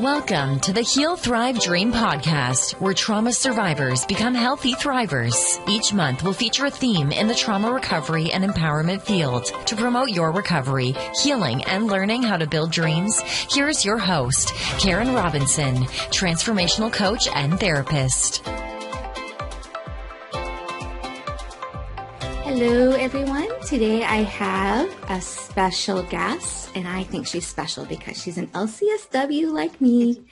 Welcome to the Heal, Thrive, Dream podcast, where trauma survivors become healthy thrivers. Each month, we'll feature a theme in the trauma recovery and empowerment field. To promote your recovery, healing, and learning how to build dreams, here's your host, Karen Robinson, transformational coach and therapist. Hello, everyone. Today I have a special guest, and I think she's special because she's an LCSW like me.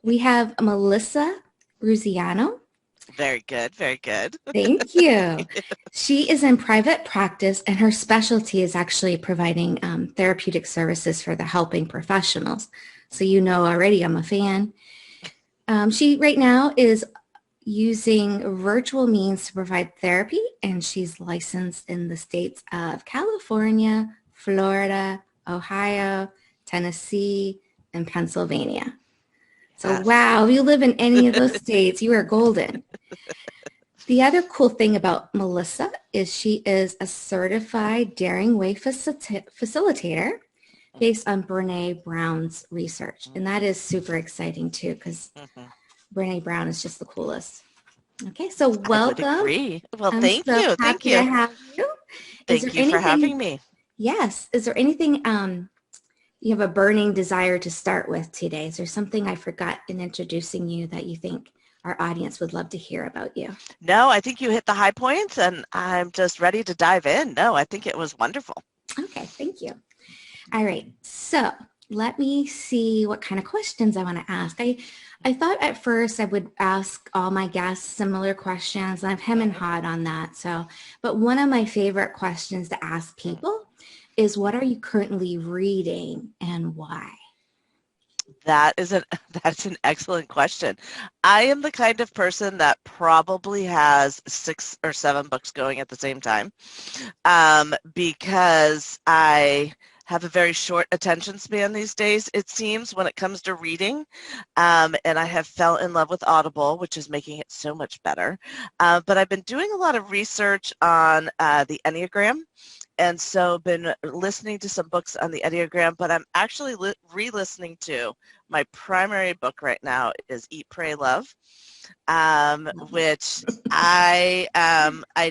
We have Melissa Russiano. Very good, very good. Thank you. She is in private practice, and her specialty is actually providing therapeutic services for the helping professionals. So you know already I'm a fan. She right now is using virtual means to provide therapy, and she's licensed in the states of California, Florida, Ohio, Tennessee, and Pennsylvania. So Yes. wow, if you live in any of those states, you are golden. The other cool thing about Melissa is she is a certified Daring Way facilitator based on Brene Brown's research. And that is super exciting too, because Brene Brown is just the coolest. Okay, so welcome. I would agree. Well, I'm thank so you. happy Thank to you. have you. Thank you for having me. Yes. Is there anything you have a burning desire to start with today? Is there something I forgot in introducing you that you think our audience would love to hear about you? No, I think you hit the high points, and I'm just ready to dive in. No, I think it was wonderful. Okay, thank you. All right, so let me see what kind of questions I want to ask. I thought at first I would ask all my guests similar questions, and I've hem and hawed on that. But one of my favorite questions to ask people is, what are you currently reading and why? That's an excellent question. I am the kind of person that probably has 6 or 7 books going at the same time, because I have a very short attention span these days, it seems, when it comes to reading. And I have fell in love with Audible, which is making it so much better. But I've been doing a lot of research on the Enneagram. And so been listening to some books on the Enneagram, but I'm actually re-listening to my primary book right now is Eat, Pray, Love, which I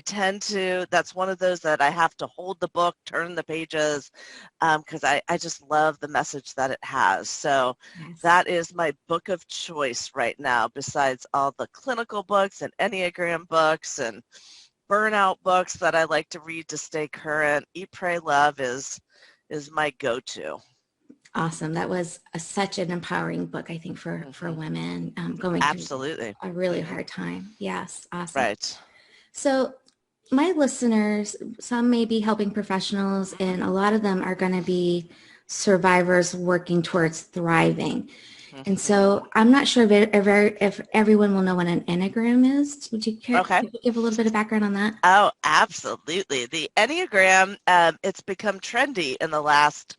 tend to, that's one of those that I have to hold the book, turn the pages, because I just love the message that it has. So Yes. That is my book of choice right now, besides all the clinical books and Enneagram books and burnout books that I like to read to stay current. Eat, Pray, Love is my go-to. Awesome. That was such an empowering book, I think, for women going Absolutely. through a really hard time. Yes. Awesome. Right. So my listeners, some may be helping professionals, and a lot of them are going to be survivors working towards thriving. And so I'm not sure if everyone will know what an Enneagram is. Would you care to give a little bit of background on that? Oh, absolutely. The Enneagram, it's become trendy in the last,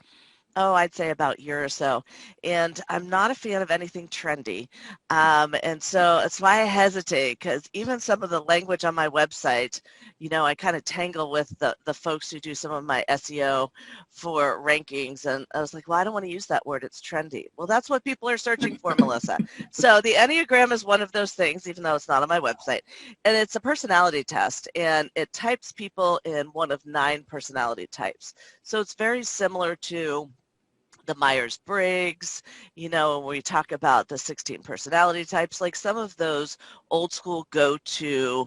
I'd say about a year or so. And I'm not a fan of anything trendy. And so that's why I hesitate, because even some of the language on my website, I kind of tangle with the folks who do some of my SEO for rankings. And I was like, well, I don't want to use that word. It's trendy. Well, that's what people are searching for, Melissa. So the Enneagram is one of those things, even though it's not on my website. And it's a personality test, and it types people in one of 9 personality types. So it's very similar to the Myers-Briggs, when we talk about the 16 personality types, like some of those old school go-to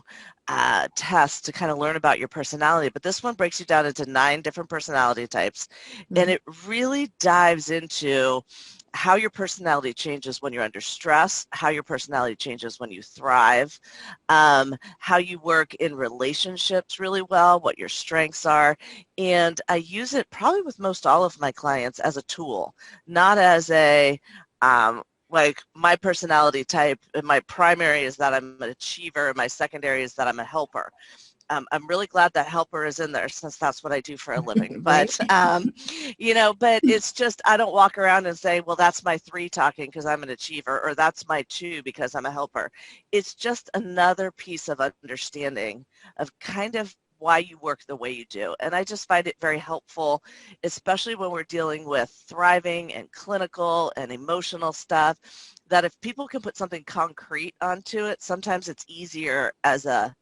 tests to kind of learn about your personality. But this one breaks you down into 9 different personality types, and it really dives into how your personality changes when you're under stress, how your personality changes when you thrive, how you work in relationships really well, what your strengths are. And I use it probably with most all of my clients as a tool, not as a, like my personality type. My primary is that I'm an achiever, and my secondary is that I'm a helper. I'm really glad that helper is in there, since that's what I do for a living. But, but it's just, I don't walk around and say, well, that's my 3 talking because I'm an achiever, or that's my 2 because I'm a helper. It's just another piece of understanding of kind of why you work the way you do. And I just find it very helpful, especially when we're dealing with thriving and clinical and emotional stuff, that if people can put something concrete onto it, sometimes it's easier as a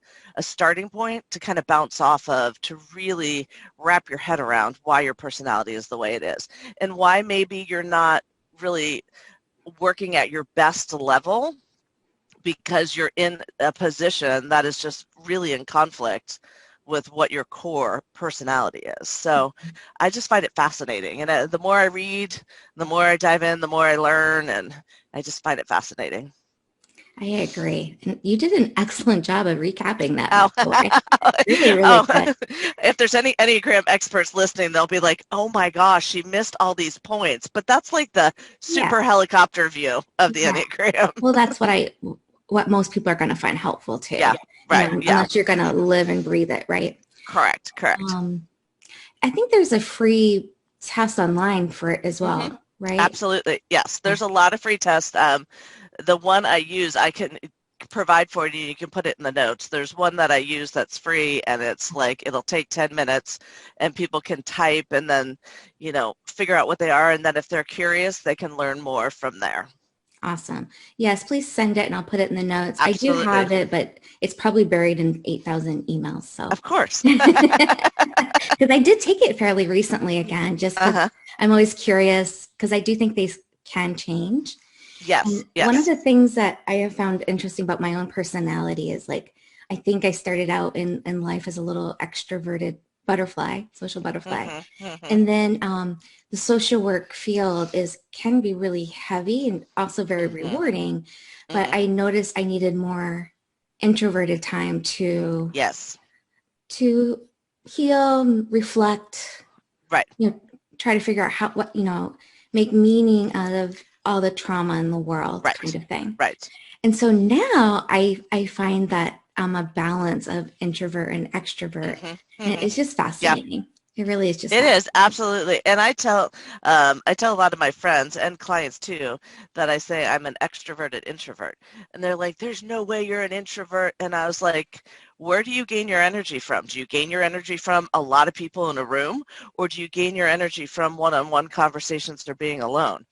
starting point to kind of bounce off of, to really wrap your head around why your personality is the way it is and why maybe you're not really working at your best level because you're in a position that is just really in conflict with what your core personality is. So I just find it fascinating. And the more I read, the more I dive in, the more I learn, and I just find it fascinating. I agree. And you did an excellent job of recapping that. Oh. Really, really good. If there's any Enneagram experts listening, they'll be like, oh my gosh, she missed all these points. But that's like the super helicopter view of the Enneagram. Well, that's what most people are going to find helpful too. Yeah, right. Unless you're going to live and breathe it, right? Correct. I think there's a free test online for it as well, right? Absolutely. Yes. There's a lot of free tests. The one I use, I can provide for you. You can put it in the notes. There's one that I use that's free, and it's like, it'll take 10 minutes and people can type and then, figure out what they are. And then if they're curious, they can learn more from there. Awesome. Yes, please send it and I'll put it in the notes. Absolutely. I do have it, but it's probably buried in 8,000 emails. So of course. Because I did take it fairly recently again, just because I'm always curious, because I do think they can change. Yes. One of the things that I have found interesting about my own personality is, like, I think I started out in life as a little extroverted social butterfly. And then the social work field can be really heavy and also very rewarding. But I noticed I needed more introverted time to heal, reflect, right? Try to figure out make meaning out of all the trauma in the world, kind of thing. Right. And so now I find that I'm a balance of introvert and extrovert. And it's just fascinating. It really is just fascinating. Is, absolutely. And I tell a lot of my friends and clients too that I say I'm an extroverted introvert. And they're like, there's no way you're an introvert. And I was like, where do you gain your energy from? Do you gain your energy from a lot of people in a room? Or do you gain your energy from one-on-one conversations or being alone?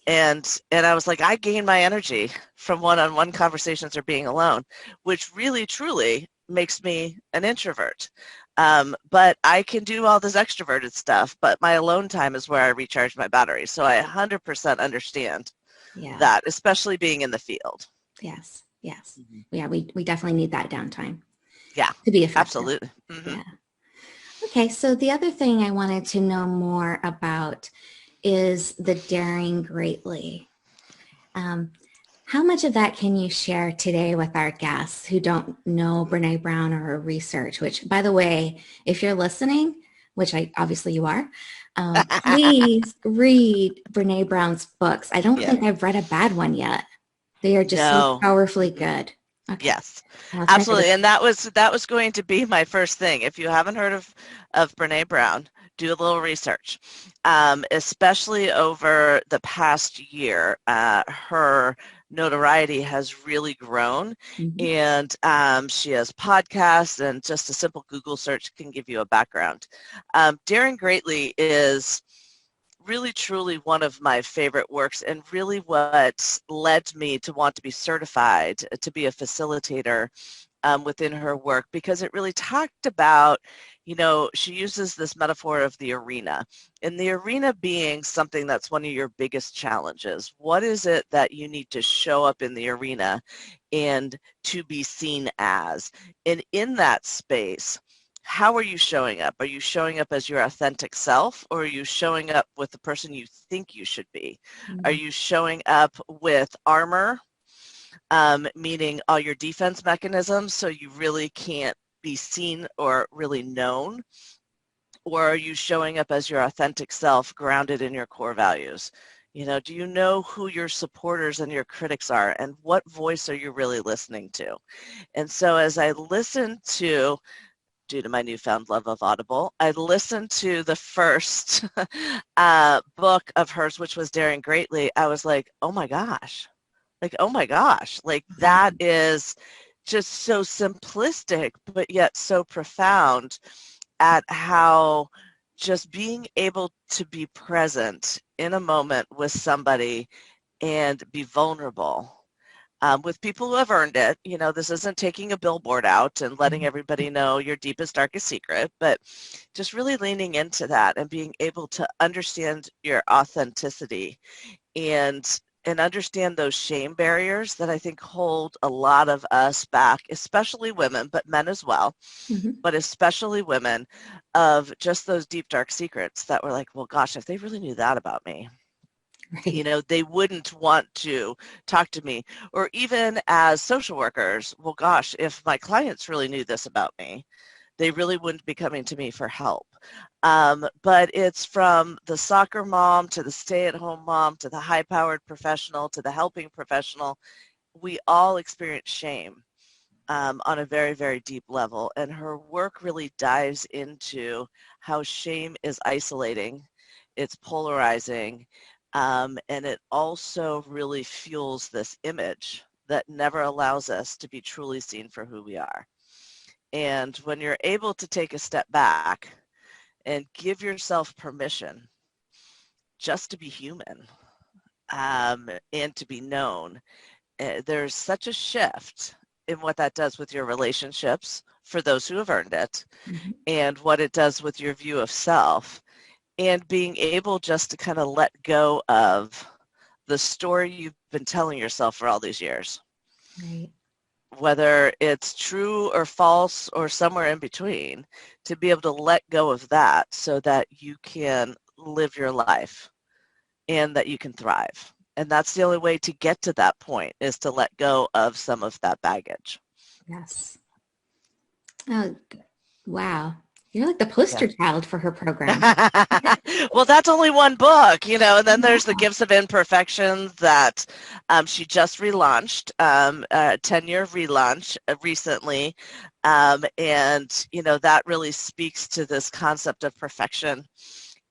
And I was like, I gain my energy from one-on-one conversations or being alone, which really, truly makes me an introvert. But I can do all this extroverted stuff, but my alone time is where I recharge my battery. So I 100% understand that, especially being in the field. Yes. Yeah, we definitely need that downtime. Yeah, to be effective. Absolutely. Yeah. Okay, so the other thing I wanted to know more about is the daring greatly. How much of that can you share today with our guests who don't know Brene Brown or her research, which, by the way, if you're listening, which obviously you are, please read Brene Brown's books. I don't think I've read a bad one yet. They are just so powerfully good. Okay. Yes, absolutely. And that was going to be my first thing. If you haven't heard of Brene Brown, do a little research, especially over the past year. Her notoriety has really grown, and she has podcasts, and just a simple Google search can give you a background. Daring Greatly is really, truly one of my favorite works, and really what led me to want to be certified to be a facilitator within her work, because it really talked about, she uses this metaphor of the arena, and the arena being something that's one of your biggest challenges. What is it that you need to show up in the arena and to be seen as? And in that space, how are you showing up? Are you showing up as your authentic self, or are you showing up with the person you think you should be? Are you showing up with armor, meaning all your defense mechanisms, so you really can't be seen or really known? Or are you showing up as your authentic self, grounded in your core values? Do you know who your supporters and your critics are, and what voice are you really listening to? And so as I listened to, due to my newfound love of Audible, I listened to the first book of hers, which was Daring Greatly. I was like, oh my gosh, that is just so simplistic, but yet so profound at how just being able to be present in a moment with somebody and be vulnerable with people who have earned it. You know, this isn't taking a billboard out and letting everybody know your deepest, darkest secret, but just really leaning into that and being able to understand your authenticity and understand those shame barriers that I think hold a lot of us back, especially women, but men as well, but especially women, of just those deep, dark secrets that were like, well, gosh, if they really knew that about me, Right. you know, they wouldn't want to talk to me. Or even as social workers, well, gosh, if my clients really knew this about me, they really wouldn't be coming to me for help. But it's from the soccer mom to the stay-at-home mom to the high-powered professional to the helping professional. We all experience shame on a very, very deep level. And her work really dives into how shame is isolating, it's polarizing, and it also really fuels this image that never allows us to be truly seen for who we are. And when you're able to take a step back and give yourself permission just to be human and to be known, there's such a shift in what that does with your relationships for those who have earned it, and what it does with your view of self, and being able just to kind of let go of the story you've been telling yourself for all these years. Right. Whether it's true or false or somewhere in between, to be able to let go of that so that you can live your life and that you can thrive. And that's the only way to get to that point, is to let go of some of that baggage. Yes. Oh, wow. You're like the poster child for her program. Well, that's only one book, you know, and then there's The Yeah. Gifts of Imperfection that she just relaunched, a 10-year relaunch recently. And, you know, that really speaks to this concept of perfection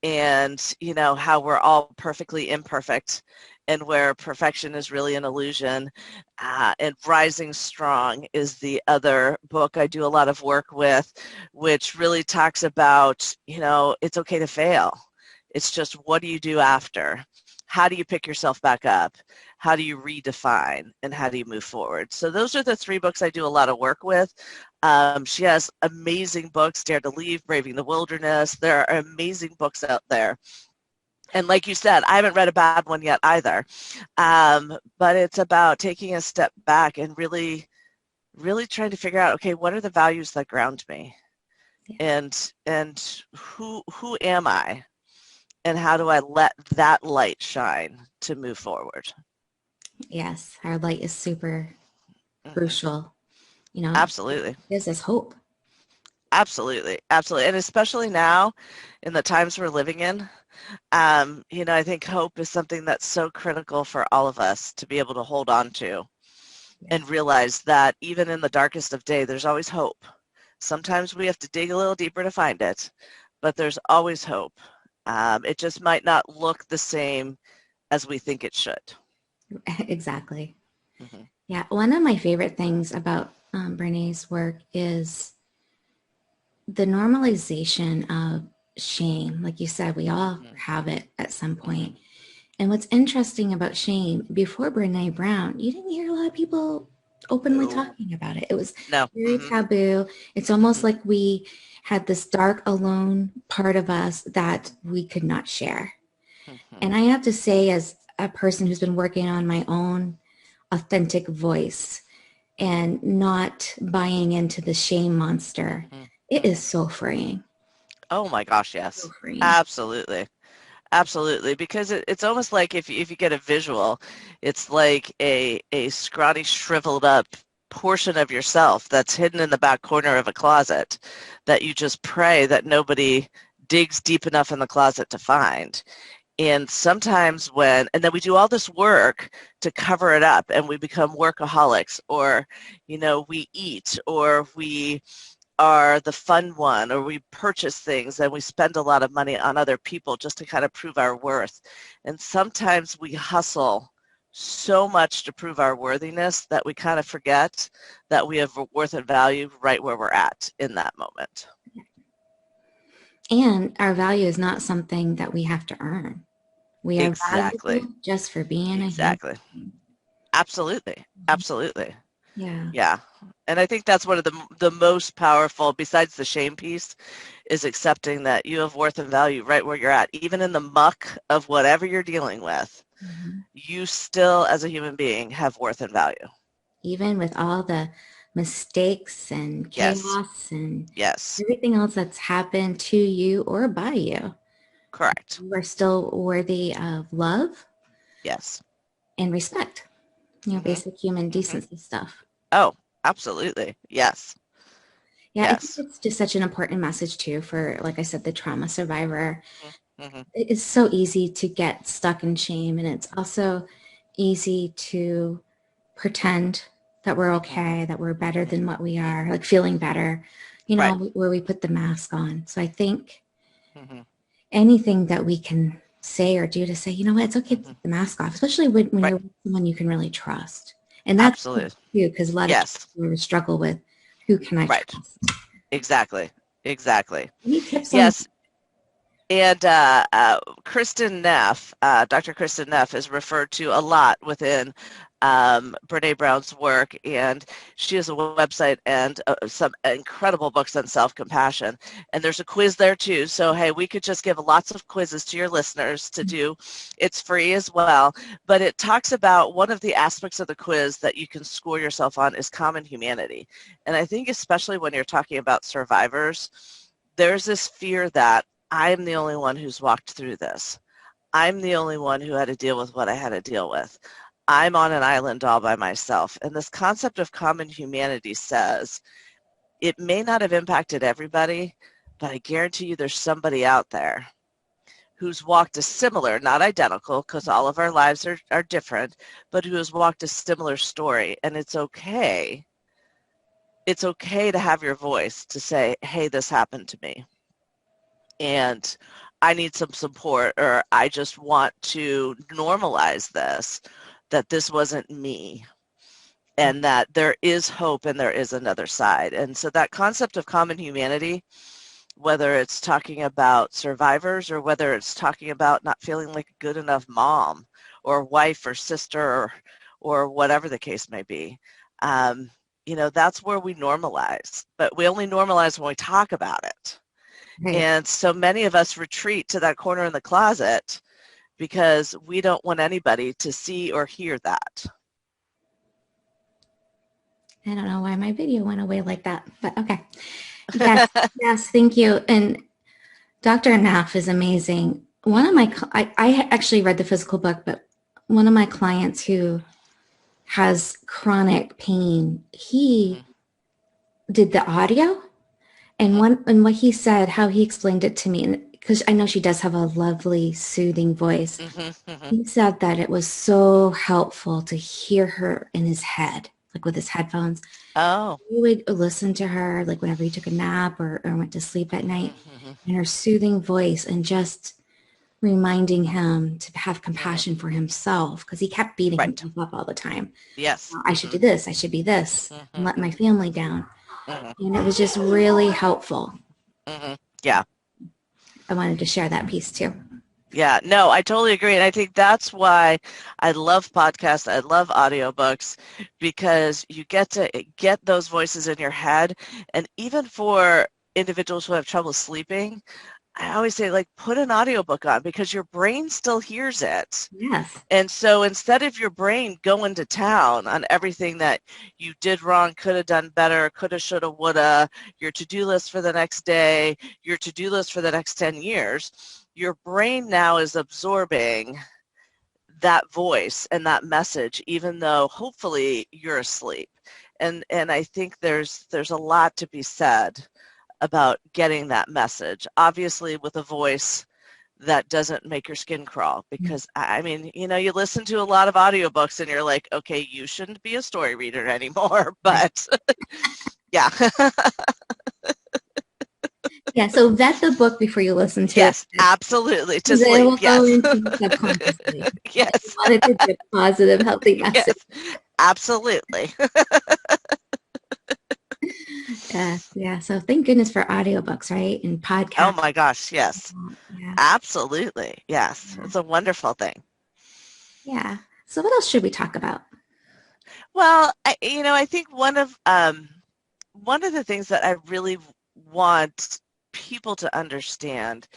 and, you know, how we're all perfectly imperfect and where perfection is really an illusion. And Rising Strong is the other book I do a lot of work with, which really talks about, you know, it's okay to fail. It's just, what do you do after? How do you pick yourself back up? How do you redefine? And how do you move forward? So those are the 3 books I do a lot of work with. She has amazing books, Dare to Leave, Braving the Wilderness. There are amazing books out there. And like you said, I haven't read a bad one yet either. But it's about taking a step back and really, really trying to figure out, okay, what are the values that ground me? Yeah. And who am I? And how do I let that light shine to move forward? Yes. Our light is super crucial. You know, Absolutely. it gives us hope. Absolutely. Absolutely. And especially now in the times we're living in, you know, I think hope is something that's so critical for all of us to be able to hold on to and realize that even in the darkest of day, there's always hope. Sometimes we have to dig a little deeper to find it, but there's always hope. It just might not look the same as we think it should. Exactly. Mm-hmm. Yeah. One of my favorite things about Brene's work is the normalization of shame. Like you said, we all have it at some point. Mm-hmm. And what's interesting about shame, before Brene Brown, you didn't hear a lot of people openly talking about it. It was very taboo. It's almost like we had this dark, alone part of us that we could not share. And I have to say, as a person who's been working on my own authentic voice and not buying into the shame monster, it is so freeing. Oh my gosh, So yes. freeing. Absolutely. Absolutely, because it's almost like if you get a visual, it's like a scrawny, shriveled up portion of yourself that's hidden in the back corner of a closet that you just pray that nobody digs deep enough in the closet to find. And sometimes and then we do all this work to cover it up, and we become workaholics, or, you know, we eat, or we are the fun one, or we purchase things and we spend a lot of money on other people just to kind of prove our worth. And sometimes we hustle so much to prove our worthiness that we kind of forget that we have worth and value right where we're at in that moment. And our value is not something that we have to earn. We are Exactly. valuable just for being Exactly. a human. Absolutely. Absolutely. Yeah. Yeah. And I think that's one of the most powerful, besides the shame piece, is accepting that you have worth and value right where you're at. Even in the muck of whatever you're dealing with, you still, as a human being, have worth and value. Even with all the mistakes and chaos and everything else that's happened to you or by you. Correct. You are still worthy of love. Yes. And respect. Basic human decency stuff. Oh, absolutely. Yes. Yeah, I think it's just such an important message too for, like I said, the trauma survivor. It's so easy to get stuck in shame, and it's also easy to pretend that we're okay, that we're better than what we are, like feeling better, where we put the mask on. So I think anything that we can say or do to say, you know what, it's okay to take the mask off, especially when you're with someone you can really trust. And that's too, because a lot of people struggle with, who can I trust? Exactly. Any tips Yes. And Kristen Neff, Dr. Kristen Neff, is referred to a lot within Brene Brown's work, and she has a website and some incredible books on self-compassion. And there's a quiz there too. So, hey, we could just give lots of quizzes to your listeners to do. It's free as well. But it talks about one of the aspects of the quiz that you can score yourself on is common humanity. And I think especially when you're talking about survivors, there's this fear that I'm the only one who's walked through this. I'm the only one who had to deal with what I had to deal with. I'm on an island all by myself. And this concept of common humanity says it may not have impacted everybody, but I guarantee you there's somebody out there who's walked a similar, not identical, because all of our lives are different, but who has walked a similar story. And it's okay. It's okay to have your voice to say, hey, this happened to me. And I need some support, or I just want to normalize this, that this wasn't me, and that there is hope and there is another side. And so that concept of common humanity, whether it's talking about survivors or whether it's talking about not feeling like a good enough mom or wife or sister or whatever the case may be, that's where we normalize. But we only normalize when we talk about it. Right. And so many of us retreat to that corner in the closet because we don't want anybody to see or hear that. I don't know why my video went away like that, but okay. Yes, yes, thank you. And Dr. Neff is amazing. I actually read the physical book, but one of my clients who has chronic pain, he did the audio. And what he said, how he explained it to me, because I know she does have a lovely, soothing voice. He said that it was so helpful to hear her in his head, like with his headphones. Oh. He would listen to her, like whenever he took a nap or went to sleep at night, and her soothing voice, and just reminding him to have compassion for himself, because he kept beating himself up all the time. Yes. I should do this. I should be this, and let my family down. And it was just really helpful. Yeah. I wanted to share that piece too. Yeah, no, I totally agree. And I think that's why I love podcasts. I love audiobooks, because you get to get those voices in your head. And even for individuals who have trouble sleeping, I always say, like, put an audiobook on, because your brain still hears it. Yes. And so instead of your brain going to town on everything that you did wrong, could have done better, coulda, shoulda, woulda, your to-do list for the next day, your to-do list for the next 10 years, your brain now is absorbing that voice and that message, even though hopefully you're asleep. And I think there's a lot to be said about getting that message, obviously with a voice that doesn't make your skin crawl, because I mean, you listen to a lot of audiobooks and you're like, okay, you shouldn't be a story reader anymore, but yeah. Yeah, so vet the book before you listen to Yes, it. absolutely. To Because it sleep, will go yes. into the subconsciously. Yes. You want it to be a positive, healthy Yes, message. absolutely. Yeah. So thank goodness for audiobooks, right? And Oh podcasts. my gosh, yes. Yeah. Absolutely. Yes. Yeah. It's a wonderful thing. Yeah. So what else should we talk about? Well, I think one of the things that I really want people to understand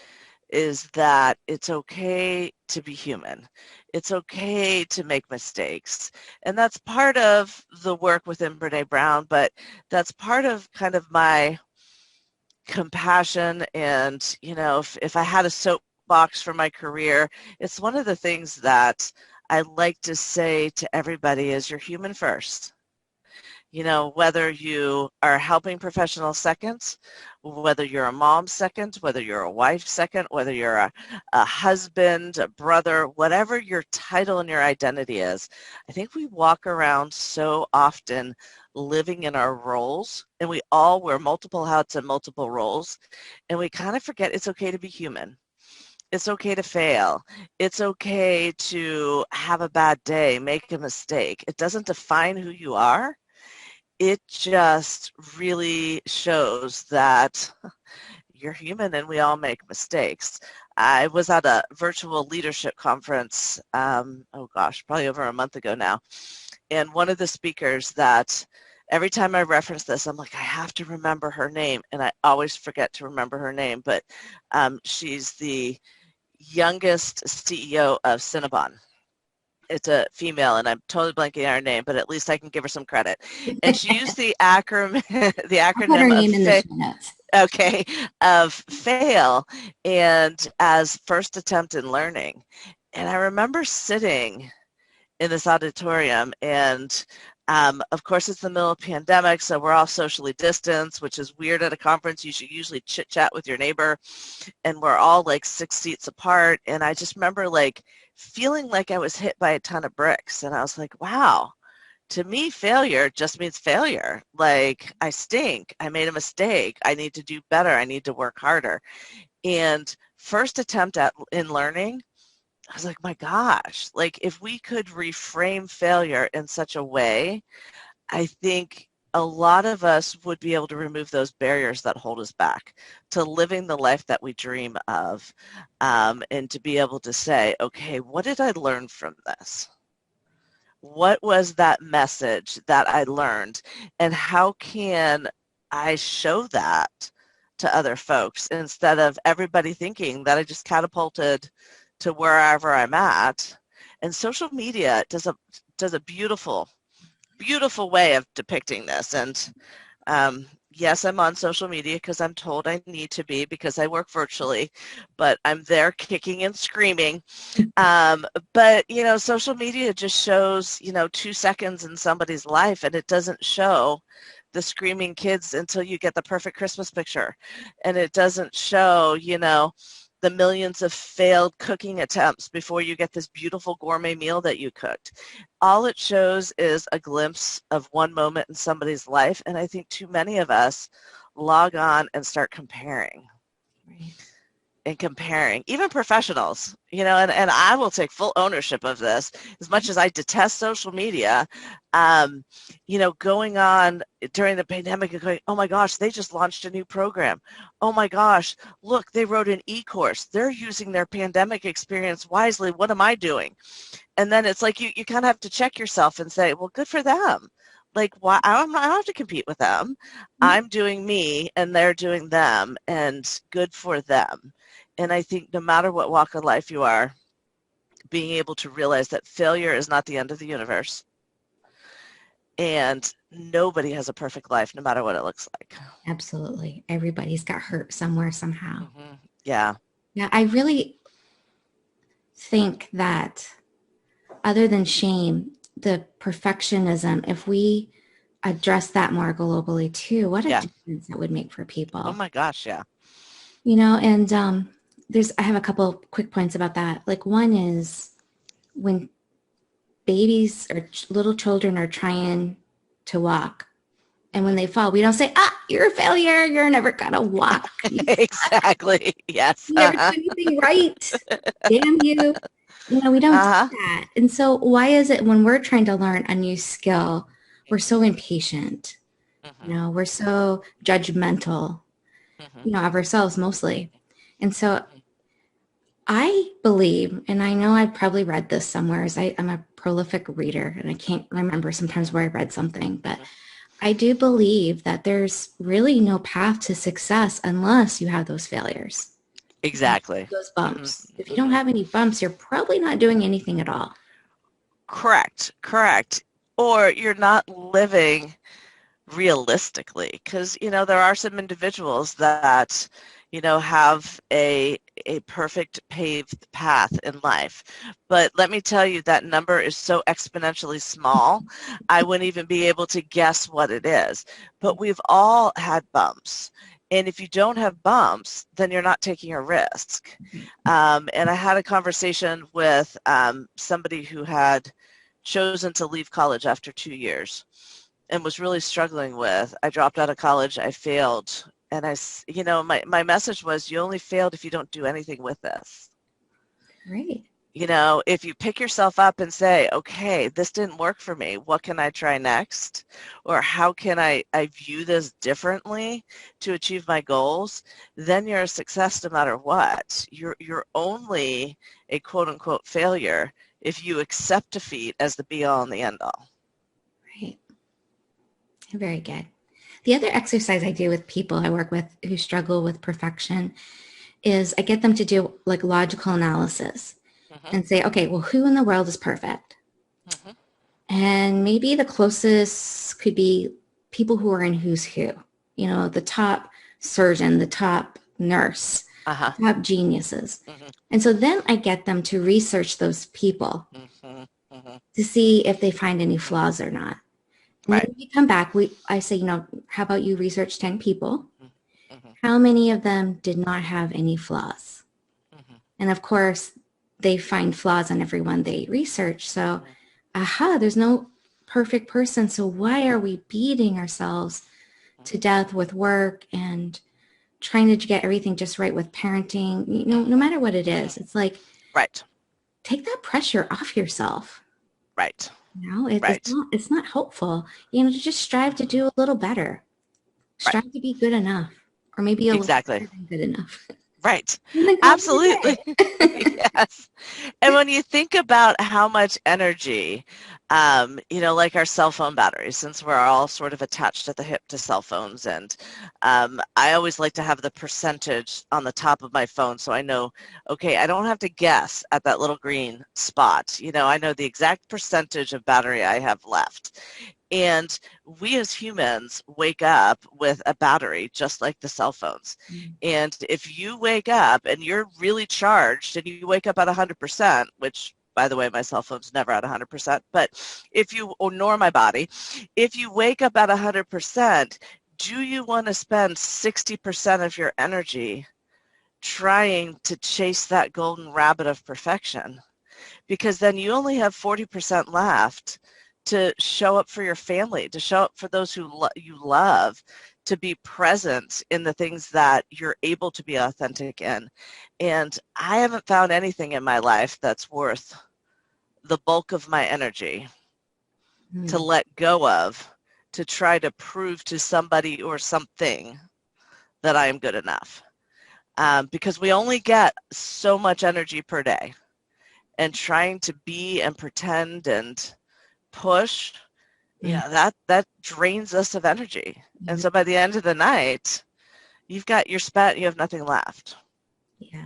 is that it's okay to be human. It's okay to make mistakes. And that's part of the work within Brene Brown, but that's part of kind of my compassion. And, if I had a soapbox for my career, it's one of the things that I like to say to everybody is you're human first. Whether you are helping professionals second, whether you're a mom second, whether you're a wife second, whether you're a husband, a brother, whatever your title and your identity is, I think we walk around so often living in our roles, and we all wear multiple hats and multiple roles, and we kind of forget it's okay to be human. It's okay to fail. It's okay to have a bad day, make a mistake. It doesn't define who you are. It just really shows that you're human and we all make mistakes. I was at a virtual leadership conference, probably over a month ago now, and one of the speakers that every time I reference this, I'm like, I have to remember her name, and I always forget to remember her name, but she's the youngest CEO of Cinnabon. It's a female, and I'm totally blanking on her name, but at least I can give her some credit. And she used the acronym, the I'll put her acronym of name in the show notes. okay, of fail, and as first attempt in learning. And I remember sitting in this auditorium, and of course it's the middle of pandemic, so we're all socially distanced, which is weird at a conference. You should usually chit chat with your neighbor, and we're all like 6 seats apart. And I just remember like feeling like I was hit by a ton of bricks, and I was like, wow, to me failure just means failure. Like, I stink, I made a mistake, I need to do better, I need to work harder. And first attempt in learning, I was like, my gosh, like if we could reframe failure in such a way, I think a lot of us would be able to remove those barriers that hold us back to living the life that we dream of, and to be able to say, okay, what did I learn from this? What was that message that I learned, and how can I show that to other folks instead of everybody thinking that I just catapulted to wherever I'm at? And social media does a beautiful way of depicting this. And yes, I'm on social media because I'm told I need to be because I work virtually, but I'm there kicking and screaming. But, social media just shows, 2 seconds in somebody's life, and it doesn't show the screaming kids until you get the perfect Christmas picture. And it doesn't show, the millions of failed cooking attempts before you get this beautiful gourmet meal that you cooked. All it shows is a glimpse of one moment in somebody's life, and I think too many of us log on and start comparing. Right. And comparing, even professionals, and I will take full ownership of this. As much as I detest social media, going on during the pandemic and going, oh my gosh, they just launched a new program. Oh my gosh, look, they wrote an e-course. They're using their pandemic experience wisely. What am I doing? And then it's like you kind of have to check yourself and say, well, good for them. Like, why? I don't have to compete with them. I'm doing me and they're doing them, and good for them. And I think no matter what walk of life you are, being able to realize that failure is not the end of the universe, and nobody has a perfect life no matter what it looks like. Absolutely. Everybody's got hurt somewhere, somehow. Mm-hmm. Yeah. Yeah, I really think that other than shame, the perfectionism, if we address that more globally too, what a Yeah. difference that would make for Oh people. my gosh, yeah. And I have a couple quick points about that. Like, one is when babies or little children are trying to walk, And when they fall, we don't say, you're a failure. You're never going to walk. Exactly. Yes. You never do anything right. Damn you. We don't do that. And so why is it when we're trying to learn a new skill, we're so impatient? We're so judgmental, of ourselves mostly. And so I believe, and I know I've probably read this somewhere, as I'm a prolific reader, and I can't remember sometimes where I read something, but I do believe that there's really no path to success unless you have those failures. Exactly. Those bumps. If you don't have any bumps, you're probably not doing anything at all. Correct. Or you're not living realistically, because there are some individuals that have a perfect paved path in life, but let me tell you, that number is so exponentially small, I wouldn't even be able to guess what it is. But we've all had bumps, and if you don't have bumps, then you're not taking a risk. And I had a conversation with somebody who had chosen to leave college after 2 years and was really struggling with, I dropped out of college, I failed. And my message was, you only failed if you don't do anything with this. Right. If you pick yourself up and say, okay, this didn't work for me, what can I try next? Or how can I view this differently to achieve my goals? Then you're a success no matter what. You're only a quote unquote failure if you accept defeat as the be all and the end all. Right. Very good. The other exercise I do with people I work with who struggle with perfection is I get them to do like logical analysis and say, okay, well, who in the world is perfect? And maybe the closest could be people who are in Who's Who, the top surgeon, the top nurse, top geniuses. And so then I get them to research those people to see if they find any flaws or not. And then we come back, I say, how about you research 10 people? How many of them did not have any flaws? And of course, they find flaws in everyone they research. So, there's no perfect person. So why are we beating ourselves to death with work and trying to get everything just right with parenting? No matter what it is, it's like, take that pressure off yourself. Right. It's not helpful. Just strive to do a little better. Strive to be good enough, or maybe a little better than good enough. Right. Absolutely. Yes. And when you think about how much energy, like our cell phone batteries, since we're all sort of attached at the hip to cell phones, and I always like to have the percentage on the top of my phone so I know, okay, I don't have to guess at that little green spot. I know the exact percentage of battery I have left. And we as humans wake up with a battery just like the cell phones. And if you wake up and you're really charged and you wake up at 100%, which, by the way, my cell phone's never at 100%, but nor my body, if you wake up at 100%, do you want to spend 60% of your energy trying to chase that golden rabbit of perfection? Because then you only have 40% left to show up for your family, to show up for those who you love, to be present in the things that you're able to be authentic in. And I haven't found anything in my life that's worth the bulk of my energy to let go of, to try to prove to somebody or something that I am good enough. Because we only get so much energy per day. And trying to be and pretend and push, that drains us of energy. And so by the end of the night, you have nothing left. Yeah.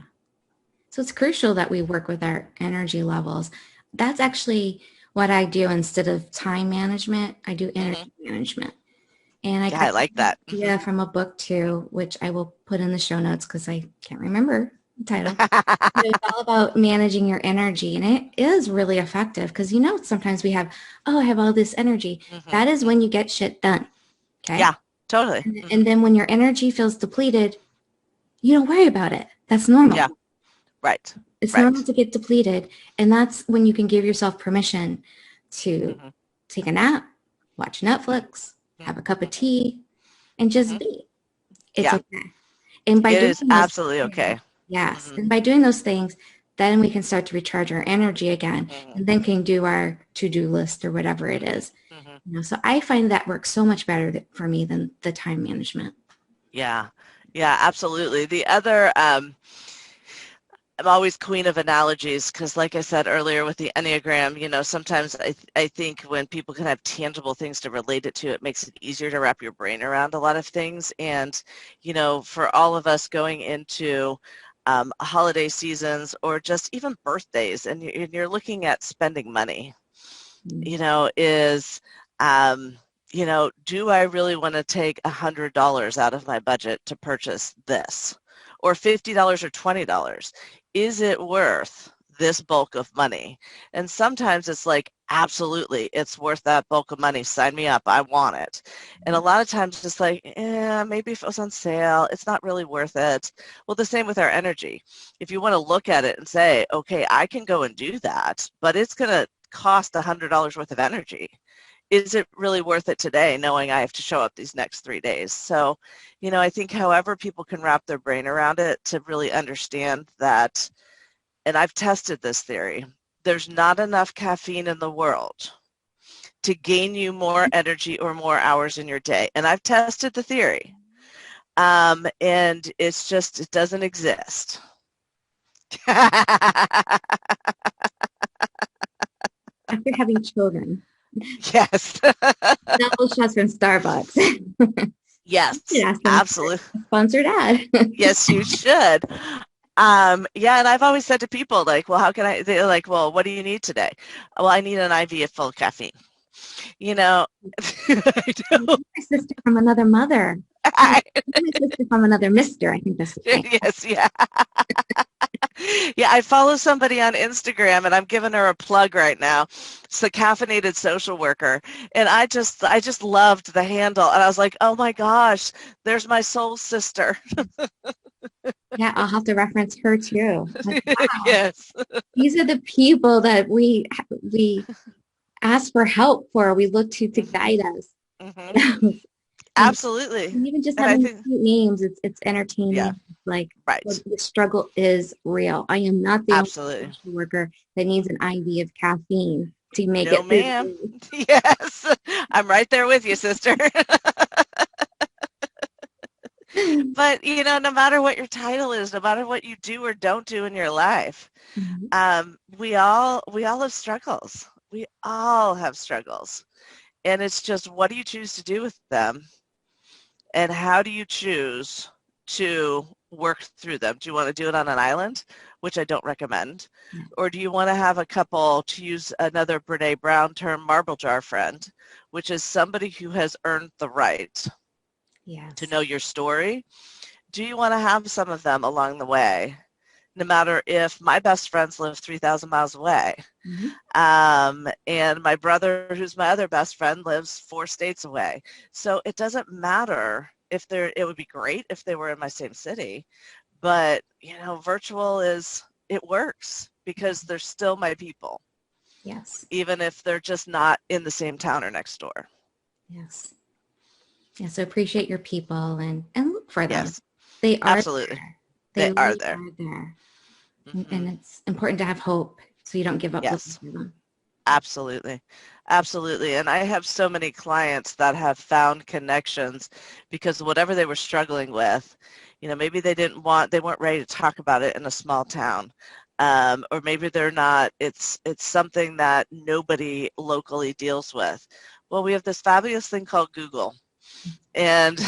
So it's crucial that we work with our energy levels. That's actually what I do instead of time management. I do energy management. And I like that. Yeah, from a book too, which I will put in the show notes because I can't remember the title. It's all about managing your energy, and it is really effective because sometimes we have, I have all this energy. That is when you get shit done. Okay. Yeah, totally. And then when your energy feels depleted, you don't worry about it. That's normal. Yeah. Right. It's normal to get depleted, and that's when you can give yourself permission to take a nap, watch Netflix, have a cup of tea, and just Mm-hmm. be. It's Yeah, okay. And by it doing is those absolutely things, okay. yes, Mm-hmm. and by doing those things, then we can start to recharge our energy again, Mm-hmm. and then can do our to-do list or whatever it Mm-hmm. is. Mm-hmm. So I find that works so much better for me than the time management. Yeah, yeah, absolutely. The other, I'm always queen of analogies because, like I said earlier with the Enneagram, sometimes I think when people can have tangible things to relate it to, it makes it easier to wrap your brain around a lot of things. And, for all of us going into holiday seasons or just even birthdays, and you're looking at spending money, is, do I really want to take $100 out of my budget to purchase this, or $50 or $20? Is it worth this bulk of money? And sometimes it's like, absolutely, it's worth that bulk of money. Sign me up. I want it. And a lot of times it's like, maybe if it was on sale, it's not really worth it. Well, the same with our energy. If you want to look at it and say, okay, I can go and do that, but it's going to cost $100 worth of energy. Is it really worth it today, knowing I have to show up these next 3 days? So, I think however people can wrap their brain around it to really understand that, and I've tested this theory, there's not enough caffeine in the world to gain you more energy or more hours in your day. And I've tested the theory. And it doesn't exist. After having children, Yes. double shots from Starbucks. You should Yes, ask them for absolutely. a sponsored ad. Yes, you should. Yeah, and I've always said to people, like, well, how can they're like, well, what do you need today? Well, I need an IV full of caffeine. I know. My sister from another mother. My sister from another mister, I think that's the thing. Yes, yeah. Yeah, I follow somebody on Instagram, and I'm giving her a plug right now. It's the caffeinated social worker, and I just loved the handle, and I was like, oh my gosh, there's my soul sister. Yeah, I'll have to reference her too. Like, wow, Yes. these are the people that we ask for help for. We look to Hmm. guide us. Hmm. And Absolutely. even just And I having think, cute names, it's yeah, entertaining. Like right. the struggle is real. I am not the only Absolutely. social worker that needs an IV of caffeine to make No, it through ma'am. the Yes. I'm right there with you, sister. day. But, no matter what your title is, no matter what you do or don't do in your life, Mhm. we all have struggles. We all have struggles. And it's just, what do you choose to do with them? And how do you choose to work through them? Do you want to do it on an island, which I don't recommend? Yeah. Or do you want to have a couple, to use another Brene Brown term, marble jar friend, which is somebody who has earned the right to Yes. know your story? Do you want to have some of them along the way? No matter if my best friends live 3,000 miles away. Mhm. And my brother, who's my other best friend, lives 4 states away. So it doesn't matter if it would be great if they were in my same city, but virtual it works because they're still my people, Yes. even if they're just not in the same town or next door. Yes. Yeah. So appreciate your people and look for them. Yes, They are absolutely. there. They They are really there. are there. And Hmm. it's important to have hope so you don't give up looking Yes. for them. Absolutely. Absolutely. And I have so many clients that have found connections because whatever they were struggling with, maybe they weren't ready to talk about it in a small town. Or maybe they're not, it's something that nobody locally deals with. Well, we have this fabulous thing called Google. And,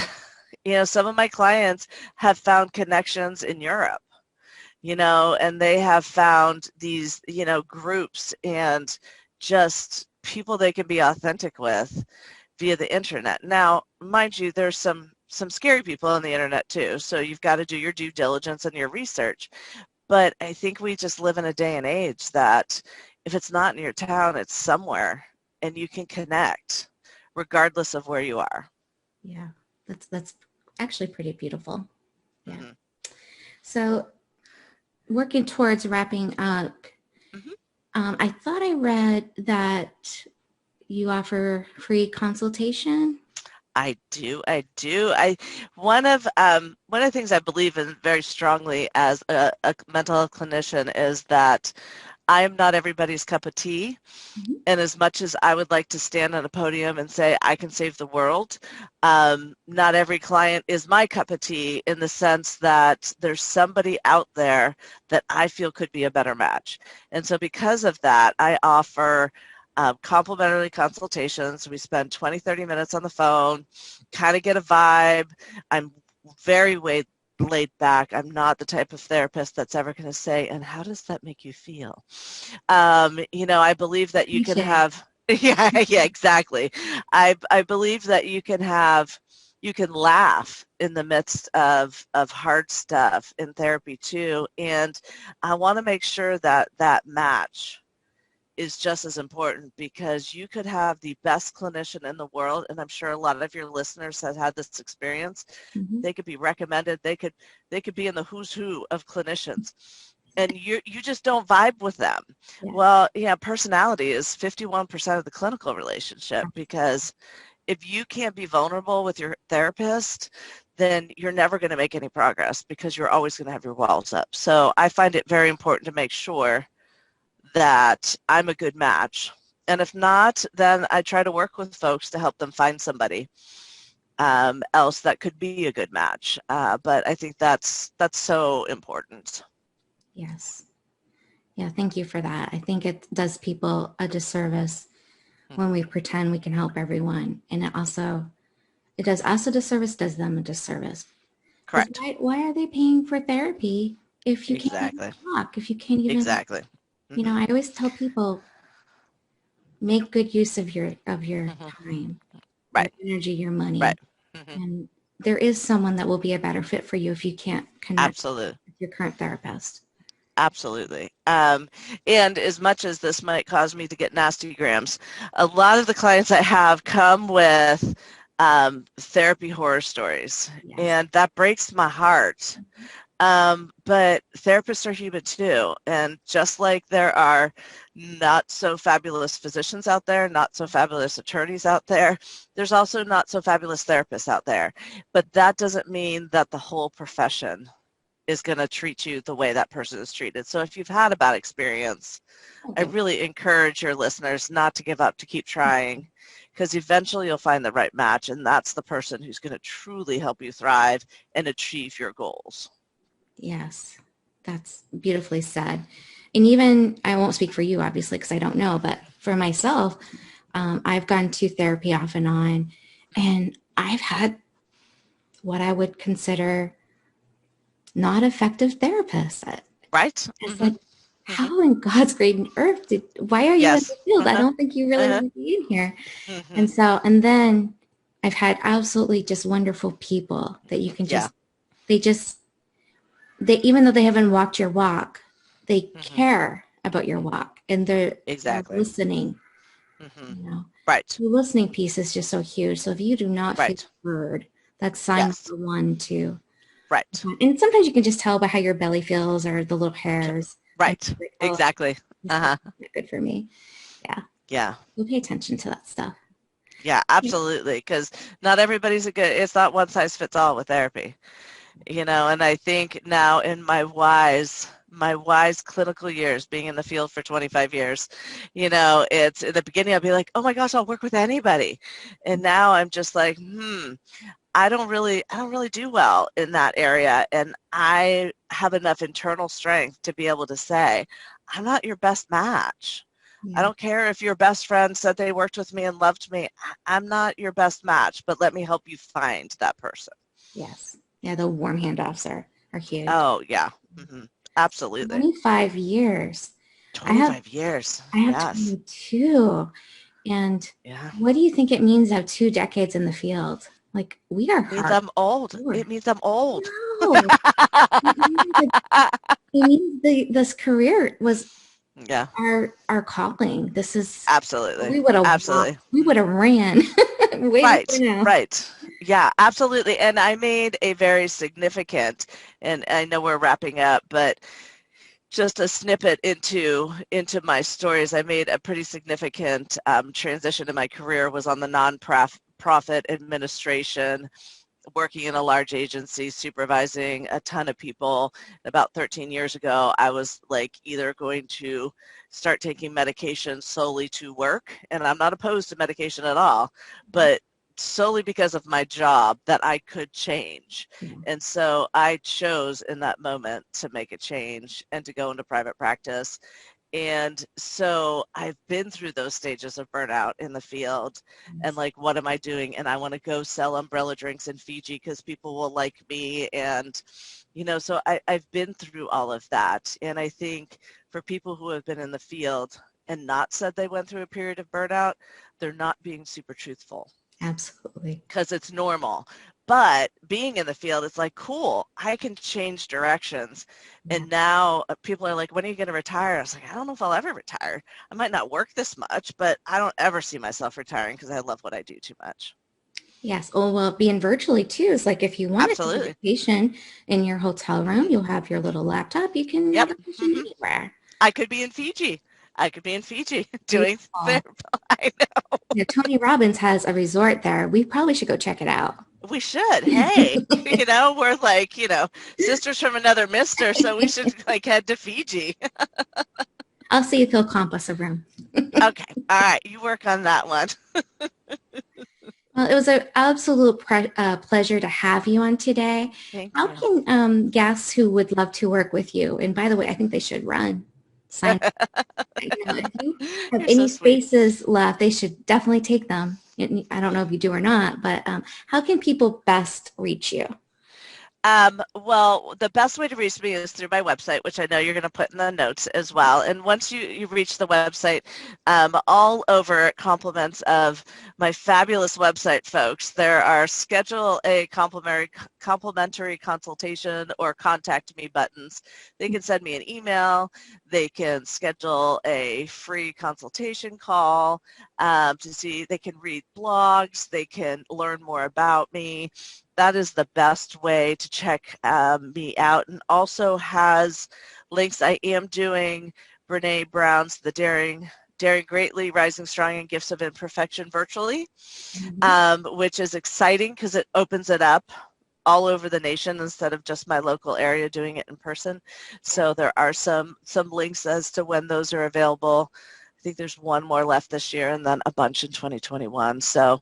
some of my clients have found connections in Europe, and they have found these, groups and just people they can be authentic with via the internet. Now, mind you, there's some scary people on the internet too, so you've got to do your due diligence and your research. But I think we just live in a day and age that if it's not in your town, it's somewhere, and you can connect regardless of where you are. Yeah. That's actually pretty beautiful. Yeah. Hmm. So working towards wrapping up, Hmm. I thought I read that you offer free consultation. I do. One of the things I believe in very strongly as a mental health clinician is that I am not everybody's cup of tea. Mhm. And as much as I would like to stand on a podium and say I can save the world, not every client is my cup of tea, in the sense that there's somebody out there that I feel could be a better match. And so because of that, I offer complimentary consultations. We spend 20, 30 minutes on the phone, kind of get a vibe. I'm very laid back. I'm not the type of therapist that's ever going to say, and how does that make you feel? I believe that you can have, yeah, exactly. I believe that you can laugh in the midst of hard stuff in therapy too. And I want to make sure that that match is just as important, because you could have the best clinician in the world, and I'm sure a lot of your listeners have had this experience. Mhm. They could be recommended. They could be in the who's who of clinicians, and you just don't vibe with them. Yeah. Well, yeah, personality is 51% of the clinical relationship, because if you can't be vulnerable with your therapist, then you're never going to make any progress, because you're always going to have your walls up. So I find it very important to make sure that I'm a good match. And if not, then I try to work with folks to help them find somebody else that could be a good match. But I think that's so important. Yes. Yeah, thank you for that. I think it does people a disservice when we pretend we can help everyone. And it does us a disservice, does them a disservice. Correct. Why are they paying for therapy if you can't Exactly. even talk, if you can't even, Exactly. Mm-hmm. I always tell people, make good use of your Mm-hmm. time, Right. your energy, your money. Right. Mm-hmm. And there is someone that will be a better fit for you if you can't connect Absolutely. with your current therapist. Absolutely. And as much as this might cause me to get nasty grams, a lot of the clients I have come with therapy horror stories, Yes. and that breaks my heart. But therapists are human too, and just like there are not so fabulous physicians out there, not so fabulous attorneys out there, there's also not so fabulous therapists out there. But that doesn't mean that the whole profession is going to treat you the way that person is treated. So if you've had a bad experience, I really encourage your listeners not to give up, to keep trying, because eventually you'll find the right match, and that's the person who's going to truly help you thrive and achieve your goals. Yes, that's beautifully said. And even, I won't speak for you, obviously, because I don't know, but for myself, I've gone to therapy off and on, and I've had what I would consider not effective therapists. Right? It's like, how in God's great earth, why are you in the field? I don't think you really need to be in here. And then I've had absolutely just wonderful people that you can just, they even though they haven't walked your walk, they care about your walk, and they're listening. Right. The listening piece is just so huge. So if you do not feel heard, that's sign number one too. Right. And sometimes you can just tell by how your belly feels or the little hairs. Right. Like, Exactly. Not good for me. Yeah. Yeah. We'll pay attention to that stuff. Yeah, absolutely. Because not everybody's it's not one size fits all with therapy, and I think now in my wise clinical years, being in the field for 25 years, it's in the beginning I'd be like, oh my gosh, I'll work with anybody. And now I'm just like, I don't really do well in that area. And I have enough internal strength to be able to say, I'm not your best match. I don't care if your best friend said they worked with me and loved me. I'm not your best match, but let me help you find that person. Yes. Yeah, the warm handoffs are huge. Oh, yeah. Mm-hmm. Absolutely. 25 years. 25 years. I have 22. And what do you think it means to have 2 decades in the field? Like, we are hard. I'm old. It means I'm old. No. It means this career was our calling. This is absolutely. We would have ran. Right. Yeah, absolutely. And I made a very significant, and I know we're wrapping up, but just a snippet into my stories. I made a pretty significant transition in my career, was on the nonprofit administration, working in a large agency, supervising a ton of people. About 13 years ago, I was like either going to start taking medication solely to work, and I'm not opposed to medication at all, but solely because of my job that I could change. And so I chose in that moment to make a change and to go into private practice. And so I've been through those stages of burnout in the field and like, what am I doing? And I want to go sell umbrella drinks in Fiji because people will like me. And, so I've been through all of that. And I think for people who have been in the field and not said they went through a period of burnout, they're not being super truthful. Absolutely. Because it's normal. But being in the field, it's like, cool, I can change directions. Yeah. And now people are like, when are you going to retire? I was like, I don't know if I'll ever retire. I might not work this much, but I don't ever see myself retiring because I love what I do too much. Yes. Oh, well, being virtually too is like, if you want Absolutely. to vacation in your hotel room, you'll have your little laptop. You can vacation anywhere. I could be in Fiji. Doing therapy. I know. Yeah, Tony Robbins has a resort there. We probably should go check it out. We should. Hey, we're like, sisters from another mister, so we should like head to Fiji. I'll see if he'll comp us a room. Okay. All right. You work on that one. Well, it was an absolute pleasure to have you on today. How can guests who would love to work with you, and by the way, I think they should sign up. If you have any spaces left, they should definitely take them. I don't know if you do or not, but how can people best reach you? Well, the best way to reach me is through my website, which I know you're going to put in the notes as well. And once you reach the website, all over compliments of my fabulous website folks, there are schedule a complimentary consultation or contact me buttons. They can send me an email. They can schedule a free consultation call to see. They can read blogs. They can learn more about me. That is the best way to check me out, and also has links. I am doing Brene Brown's The Daring Greatly, Rising Strong and Gifts of Imperfection virtually, which is exciting because it opens it up all over the nation instead of just my local area doing it in person. So there are some links as to when those are available. I think there's one more left this year and then a bunch in 2021. So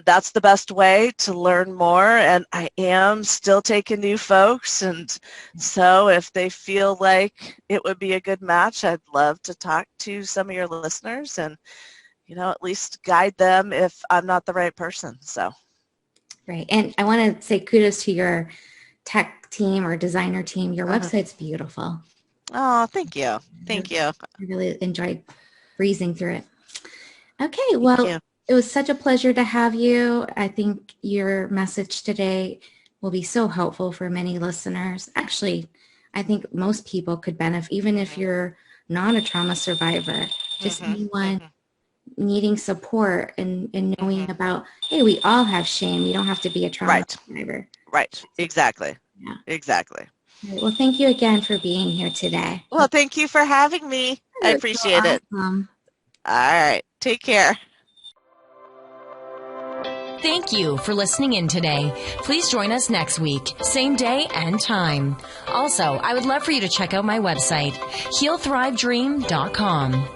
that's the best way to learn more. And I am still taking new folks. And so if they feel like it would be a good match, I'd love to talk to some of your listeners and, at least guide them if I'm not the right person. So. Right. And I want to say kudos to your tech team or designer team. Your website's beautiful. Oh, thank you. Thank you. I really enjoyed breezing through it. Okay, well, it was such a pleasure to have you. I think your message today will be so helpful for many listeners. Actually, I think most people could benefit, even if you're not a trauma survivor, just anyone needing support and knowing about, hey, we all have shame. You don't have to be a trauma survivor. Right, exactly. Yeah. Exactly. Right. Well, thank you again for being here today. Well, thank you for having me. I appreciate it. All right. Take care. Thank you for listening in today. Please join us next week, same day and time. Also, I would love for you to check out my website, healthrivedream.com.